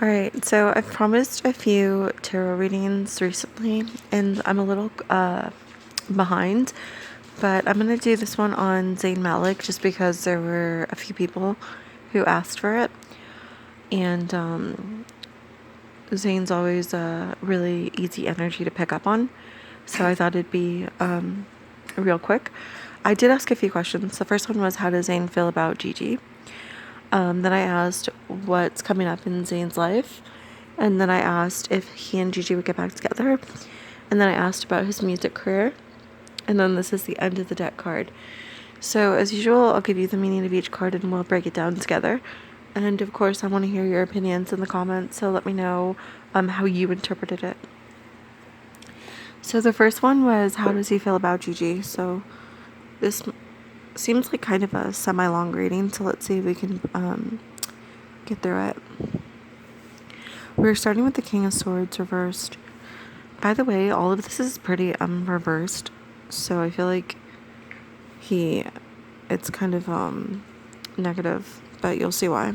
Alright, so I've promised a few tarot readings recently, and I'm a little behind, but I'm going to do this one on Zayn Malik just because there were a few people who asked for it, and Zayn's always a really easy energy to pick up on, so I thought it'd be real quick. I did ask a few questions. The first one was, how does Zayn feel about Gigi? Then I asked what's coming up in Zayn's life. And then I asked if he and Gigi would get back together. And then I asked about his music career. And then this is the end of the deck card. So as usual, I'll give you the meaning of each card and we'll break it down together. And of course, I want to hear your opinions in the comments. So let me know how you interpreted it. So the first one was, how does he feel about Gigi? So this seems like kind of a semi-long reading, so let's see if we can get through it. We're starting with the King of Swords reversed. By the way, all of this is pretty reversed, so I feel like it's kind of negative, but you'll see why.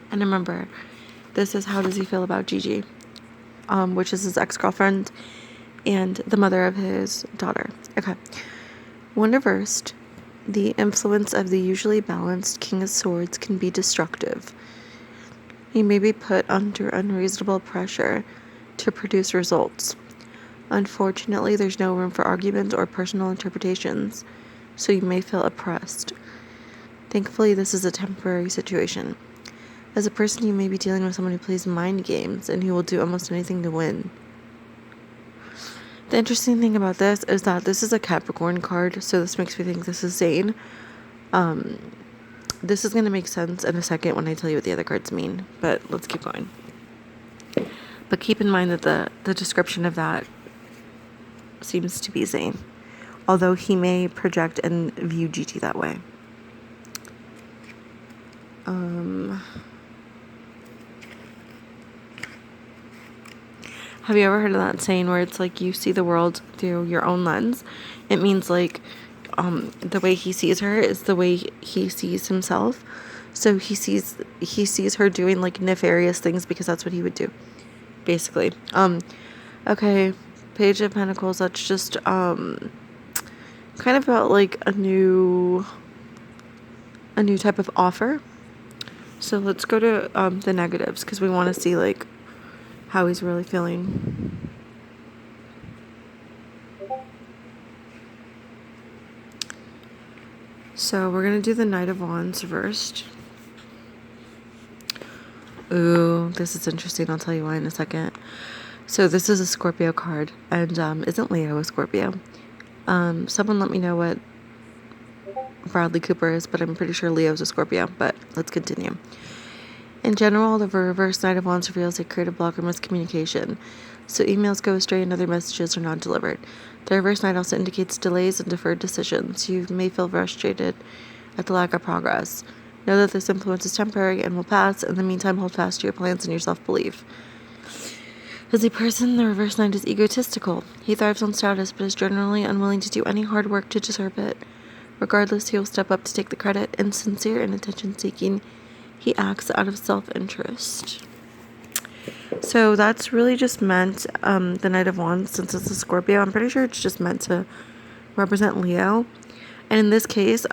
And remember, this is how does he feel about Gigi, which is his ex-girlfriend and the mother of his daughter. Okay. When reversed, the influence of the usually balanced King of Swords can be destructive. He may be put under unreasonable pressure to produce results. Unfortunately, there's no room for argument or personal interpretations, so you may feel oppressed. Thankfully, this is a temporary situation. As a person, you may be dealing with someone who plays mind games and who will do almost anything to win. The interesting thing about this is that this is a Capricorn card, so this makes me think this is Zayn. This is going to make sense in a second when I tell you what the other cards mean, but let's keep going. But keep in mind that the description of that seems to be Zayn, although he may project and view Gigi that way. Have you ever heard of that saying where it's like you see the world through your own lens? It means like the way he sees her is the way he sees himself. So he sees her doing like nefarious things because that's what he would do, basically. Okay, Page of Pentacles. That's just kind of about like a new type of offer. So let's go to the negatives because we want to see like how he's really feeling. So we're going to do the Knight of Wands first. Ooh, this is interesting. I'll tell you why in a second. So this is a Scorpio card, and isn't Leo a Scorpio? Someone let me know what Bradley Cooper is, but I'm pretty sure Leo's a Scorpio, but let's continue. In general, the reverse Knight of Wands reveals a creative block or miscommunication, so emails go astray and other messages are not delivered. The reverse Knight also indicates delays and deferred decisions. You may feel frustrated at the lack of progress. Know that this influence is temporary and will pass. In the meantime, hold fast to your plans and your self-belief. As a person, the reverse Knight is egotistical. He thrives on status, but is generally unwilling to do any hard work to deserve it. Regardless, he will step up to take the credit. Insincere and attention-seeking, he acts out of self-interest. So that's really just meant, the Knight of Wands, since it's a Scorpio, I'm pretty sure it's just meant to represent Leo. And in this case,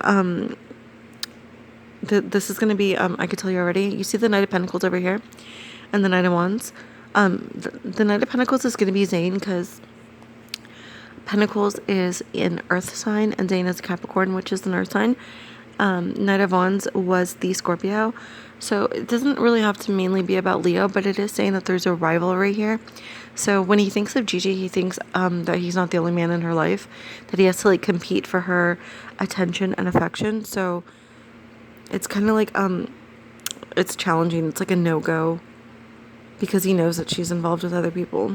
this is going to be, I could tell you already, you see the Knight of Pentacles over here, and the Knight of Wands. The Knight of Pentacles is going to be Zayn, because Pentacles is an earth sign, and Zayn is a Capricorn, which is an earth sign. Knight of Wands was the Scorpio. So it doesn't really have to mainly be about Leo, but it is saying that there's a rivalry here. So when he thinks of Gigi, he thinks that he's not the only man in her life, that he has to like compete for her attention and affection. So it's kind of like it's challenging. It's like a no-go because he knows that she's involved with other people.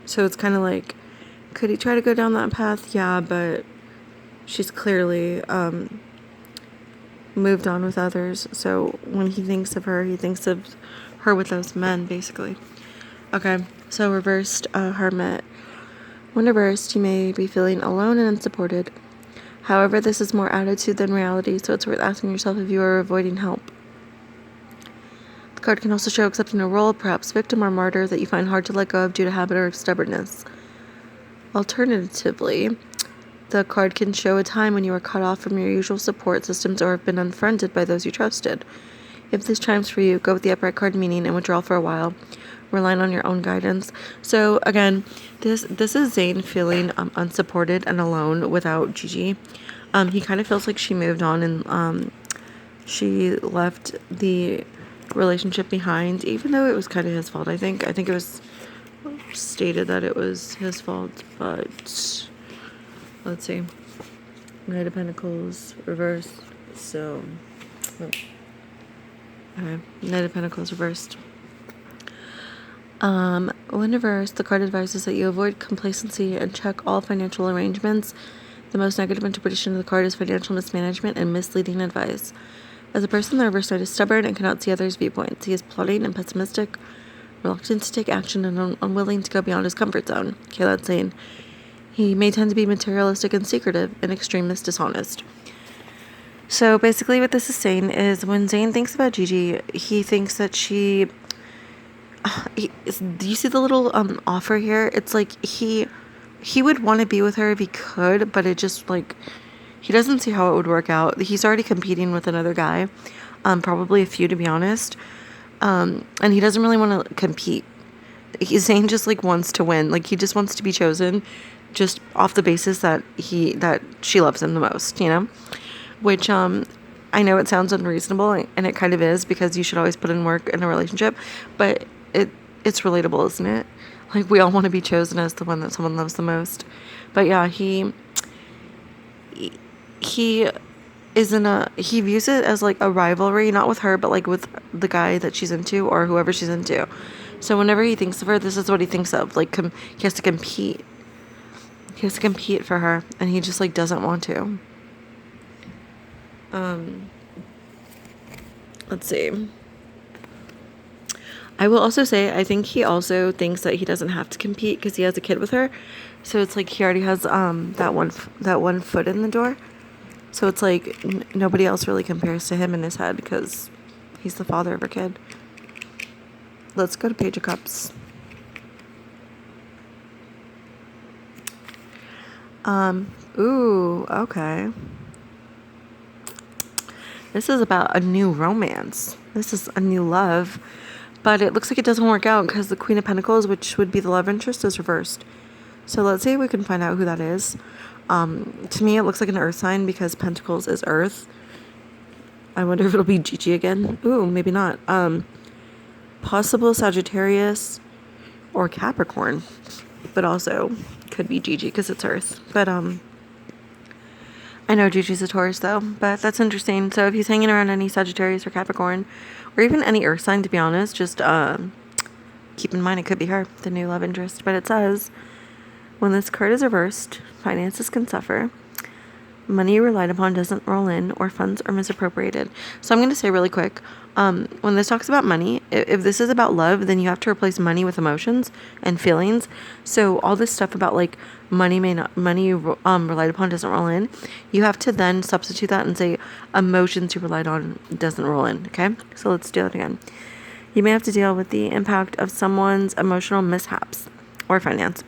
So it's kind of like, could he try to go down that path? Yeah, but she's clearly moved on with others. So when he thinks of her, he thinks of her with those men, basically. Okay, so reversed Hermit. When reversed, you may be feeling alone and unsupported. However, this is more attitude than reality, so it's worth asking yourself if you are avoiding help. The card can also show accepting a role, perhaps victim or martyr, that you find hard to let go of due to habit or stubbornness. Alternatively, the card can show a time when you are cut off from your usual support systems or have been unfriended by those you trusted. If this chimes for you, go with the upright card meaning and withdraw for a while, relying on your own guidance. So again, this is Zayn feeling unsupported and alone without Gigi. He kind of feels like she moved on and she left the relationship behind, even though it was kind of his fault. I think it was stated that it was his fault, but let's see. Knight of Pentacles reversed. So okay. Knight of Pentacles reversed. When reversed, the card advises that you avoid complacency and check all financial arrangements. The most negative interpretation of the card is financial mismanagement and misleading advice. As a person, the reverse knight is stubborn and cannot see others' viewpoints. He is plotting and pessimistic, reluctant to take action, and unwilling to go beyond his comfort zone. Okay, that's saying he may tend to be materialistic and secretive and extremist dishonest. So basically what this is saying is when Zayn thinks about Gigi, he thinks that do you see the little offer here? It's like he would want to be with her if he could, but it just like he doesn't see how it would work out. He's already competing with another guy, probably a few to be honest, and he doesn't really want to compete. Zayn just like wants to win. Like he just wants to be chosen, just off the basis that she loves him the most, you know, which I know it sounds unreasonable, and it kind of is, because you should always put in work in a relationship, but it's relatable, isn't it? Like we all want to be chosen as the one that someone loves the most. But yeah, he views it as like a rivalry, not with her, but like with the guy that she's into or whoever she's into. So whenever he thinks of her, this is what he thinks of. Like he has to compete. He has to compete for her, and he just like doesn't want to. Let's see. I will also say, I think he also thinks that he doesn't have to compete because he has a kid with her. So it's like he already has that one foot in the door. So it's like nobody else really compares to him in his head because he's the father of her kid. Let's go to Page of Cups. Ooh, okay. This is about a new romance. This is a new love. But it looks like it doesn't work out because the Queen of Pentacles, which would be the love interest, is reversed. So let's see if we can find out who that is. To me, it looks like an earth sign because Pentacles is earth. I wonder if it'll be Gigi again. Ooh, maybe not. Possible Sagittarius or Capricorn. But also could be Gigi because it's earth. But I know Gigi's a Taurus though. But that's interesting. So if he's hanging around any Sagittarius or Capricorn, or even any earth sign, to be honest, just keep in mind it could be her, the new love interest. But it says, when this card is reversed, finances can suffer. Money you relied upon doesn't roll in, or funds are misappropriated. So I'm going to say really quick, when this talks about money, if this is about love, then you have to replace money with emotions and feelings. So all this stuff about like money you relied upon doesn't roll in, you have to then substitute that and say emotions you relied on doesn't roll in. Okay, so let's do it again. You may have to deal with the impact of someone's emotional mishaps or finance.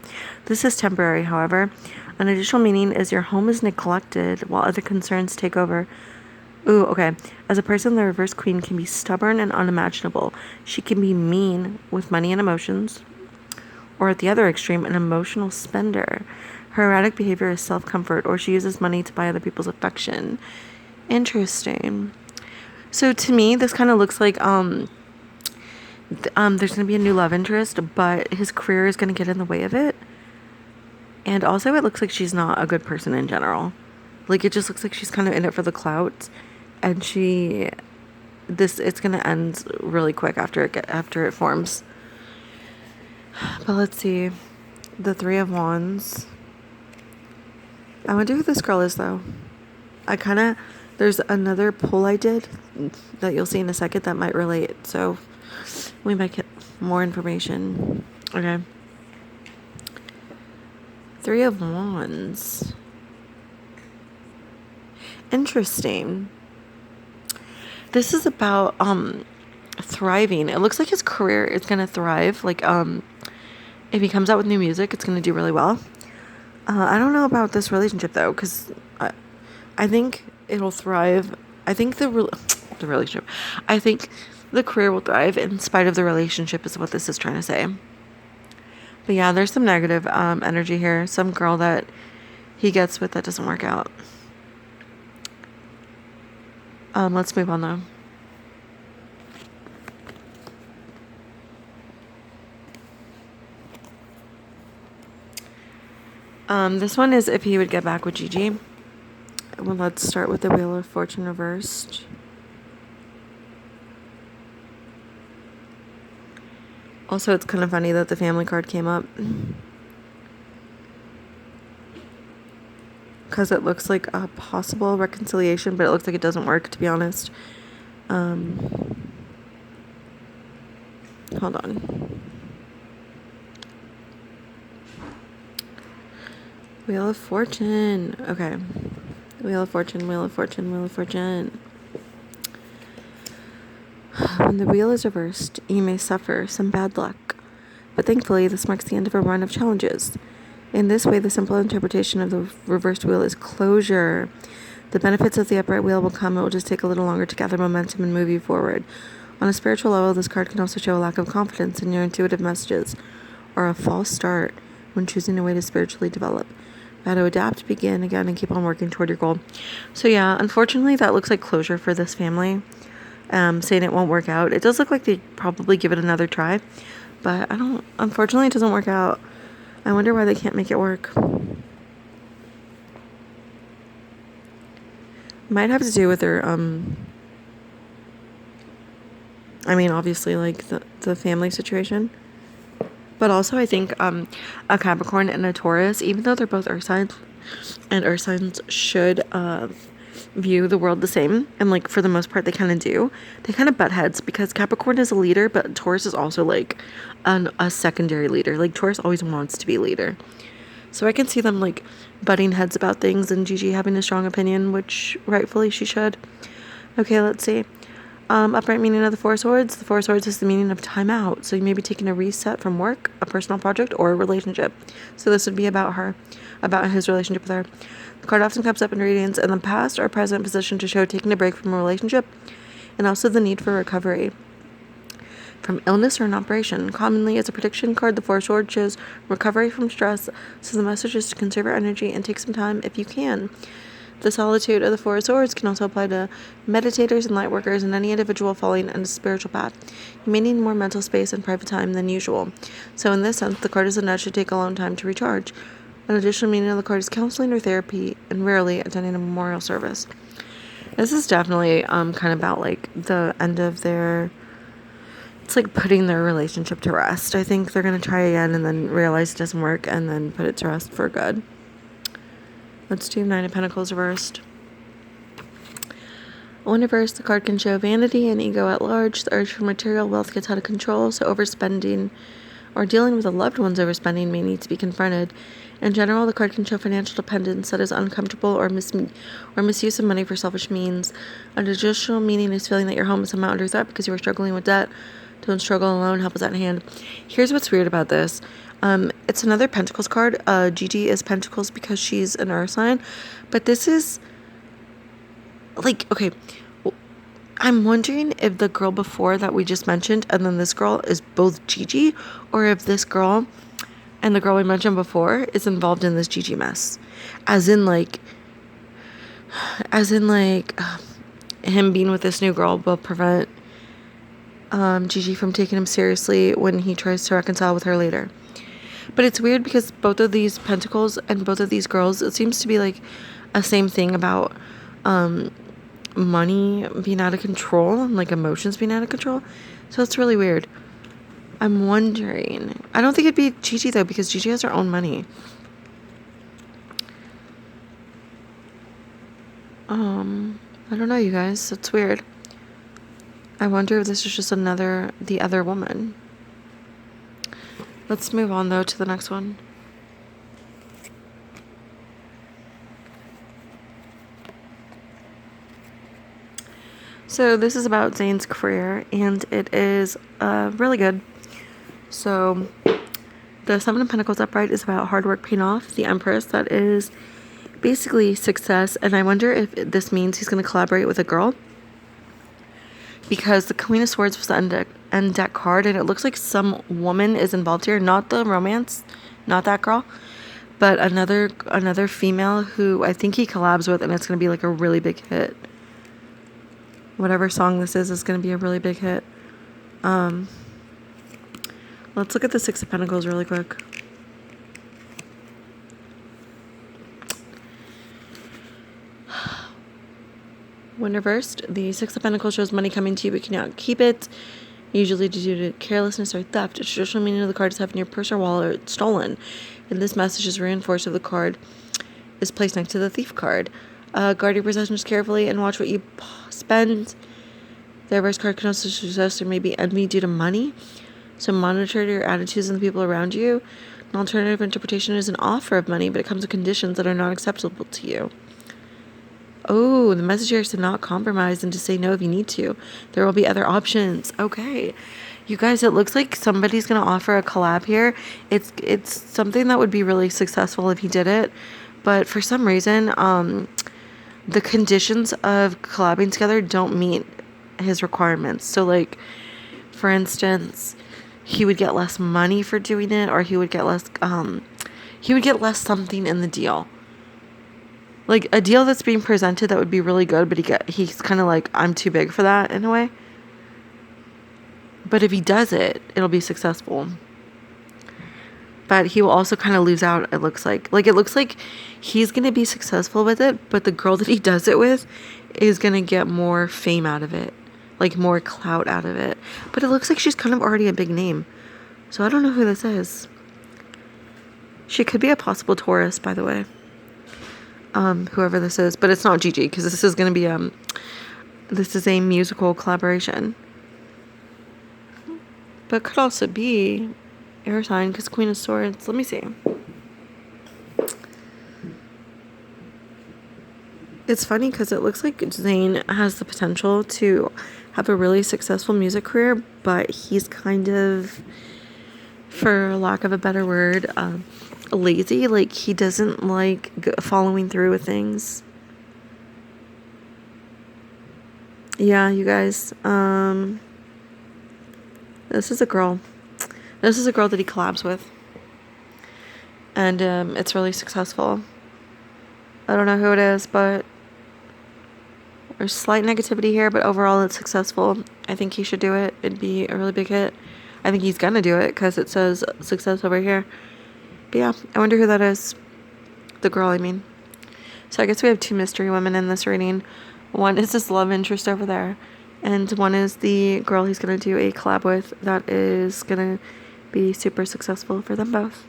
This is temporary, however. An additional meaning is your home is neglected while other concerns take over. Ooh, okay. As a person, the reverse queen can be stubborn and unimaginable. She can be mean with money and emotions, or at the other extreme, an emotional spender. Her erratic behavior is self-comfort, or she uses money to buy other people's affection. Interesting. So to me, this kind of looks like there's going to be a new love interest, but his career is going to get in the way of it. And also it looks like she's not a good person in general. Like it just looks like she's kind of in it for the clout, and it's going to end really quick after it forms. But let's see. The Three of Wands. I wonder who this girl is though. There's another poll I did that you'll see in a second that might relate. So we might get more information. Okay. Three of Wands. Interesting. This is about thriving. It looks like his career is gonna thrive. Like if he comes out with new music, it's gonna do really well. I don't know about this relationship though, because I think it'll thrive. I think the relationship. I think the career will thrive in spite of the relationship, is what this is trying to say. But yeah, there's some negative energy here. Some girl that he gets with that doesn't work out. Let's move on though. This one is if he would get back with Gigi. Well, let's start with the Wheel of Fortune reversed. Also, it's kind of funny that the family card came up, because it looks like a possible reconciliation, but it looks like it doesn't work, to be honest. Hold on. Wheel of Fortune. Okay. Wheel of Fortune, Wheel of Fortune, Wheel of Fortune. When the wheel is reversed, you may suffer some bad luck, but thankfully this marks the end of a run of challenges. In this way, the simple interpretation of the reversed wheel is closure. The benefits of the upright wheel will come. It will just take a little longer to gather momentum and move you forward. On a spiritual level, this card can also show a lack of confidence in your intuitive messages, or a false start when choosing a way to spiritually develop. How to adapt, begin again, and keep on working toward your goal. So yeah, unfortunately, that looks like closure for this family. Saying it won't work out. It does look like they probably give it another try, but unfortunately it doesn't work out. I wonder why they can't make it work. Might have to do with their, obviously, like, the family situation. But also, I think, a Capricorn and a Taurus, even though they're both earth signs, and earth signs should, view the world the same, and like for the most part they kind of do, they kind of butt heads, because Capricorn is a leader, but Taurus is also like a secondary leader. Like Taurus always wants to be a leader, so I can see them like butting heads about things, and Gigi having a strong opinion, which rightfully she should. Okay, let's see. Upright meaning of the Four Swords. The Four Swords is the meaning of time out, so you may be taking a reset from work, a personal project, or a relationship. So this would be about his relationship with her. The card often comes up in readings in the past or present position to show taking a break from a relationship, and also the need for recovery from illness or an operation. Commonly, as a prediction card, the Four Swords shows recovery from stress, so the message is to conserve your energy and take some time if you can. The solitude of the Four Swords can also apply to meditators and light workers and any individual falling on a spiritual path. You may need more mental space and private time than usual. So in this sense, the card is a nudge to take alone time to recharge. An additional meaning of the card is counseling or therapy, and rarely attending a memorial service. This is definitely kind of about like the end of their, it's like putting their relationship to rest. I think they're going to try again and then realize it doesn't work and then put it to rest for good. Let's do Nine of Pentacles reversed. When reversed, the card can show vanity and ego at large. The urge for material wealth gets out of control, so overspending or dealing with a loved one's overspending may need to be confronted. In general, the card can show financial dependence that is uncomfortable or misuse of money for selfish means. An additional meaning is feeling that your home is somehow under threat because you are struggling with debt. Don't struggle alone. Help is at hand. Here's what's weird about this. It's another Pentacles card. Gigi is Pentacles because she's an earth sign. But this is, like, okay, I'm wondering if the girl before that we just mentioned and then this girl is both Gigi, or if this girl and the girl we mentioned before is involved in this Gigi mess. As in like him being with this new girl will prevent Gigi from taking him seriously when he tries to reconcile with her later. But it's weird because both of these Pentacles and both of these girls, it seems to be like a same thing about money being out of control and like emotions being out of control. So it's really weird. I'm wondering. I don't think it'd be Gigi though, because Gigi has her own money. I don't know, you guys. It's weird. I wonder if this is just the other woman. Let's move on though to the next one. So this is about Zayn's career, and it is really good. So the Seven of Pentacles upright is about hard work paying off. The Empress, that is basically success, and I wonder if this means he's going to collaborate with a girl, because the Queen of Swords was the end deck card, and it looks like some woman is involved here, not the romance, not that girl, but another female who I think he collabs with, and it's going to be like a really big hit. Whatever song this is going to be a really big hit. Let's look at the Six of Pentacles really quick. When reversed, the Six of Pentacles shows money coming to you, but you cannot keep it, usually due to carelessness or theft. A traditional meaning of the card is having your purse or wallet stolen, and this message is reinforced if the card is placed next to the thief card. Guard your possessions carefully and watch what you spend. The reverse card can also suggest there may be envy due to money, so monitor your attitudes and the people around you. An alternative interpretation is an offer of money, but it comes with conditions that are not acceptable to you. Oh, the message here is to not compromise and to say no if you need to. There will be other options. Okay. You guys, it looks like somebody's going to offer a collab here. It's something that would be really successful if he did it. But for some reason, the conditions of collabing together don't meet his requirements. So, like, for instance, he would get less money for doing it, or he would get less something in the deal. Like, a deal that's being presented that would be really good, but he's kind of like, I'm too big for that in a way. But if he does it, it'll be successful. But he will also kind of lose out, it looks like. Like, it looks like he's going to be successful with it, but the girl that he does it with is going to get more fame out of it. Like, more clout out of it. But it looks like she's kind of already a big name. So I don't know who this is. She could be a possible Taurus, by the way. Whoever this is. But it's not Gigi, because this is going to be, this is a musical collaboration. But it could also be air sign, because Queen of Swords. Let me see. It's funny because it looks like Zayn has the potential to have a really successful music career, but he's kind of, for lack of a better word, lazy. Like, he doesn't like following through with things. Yeah, you guys. This is a girl. This is a girl that he collabs with. And it's really successful. I don't know who it is, but there's slight negativity here, but overall it's successful. I think he should do it. It'd be a really big hit. I think he's gonna do it because it says success over here. But yeah, I wonder who that is. The girl, I mean. So I guess we have two mystery women in this reading. One is this love interest over there, and one is the girl he's gonna do a collab with that is gonna be super successful for them both.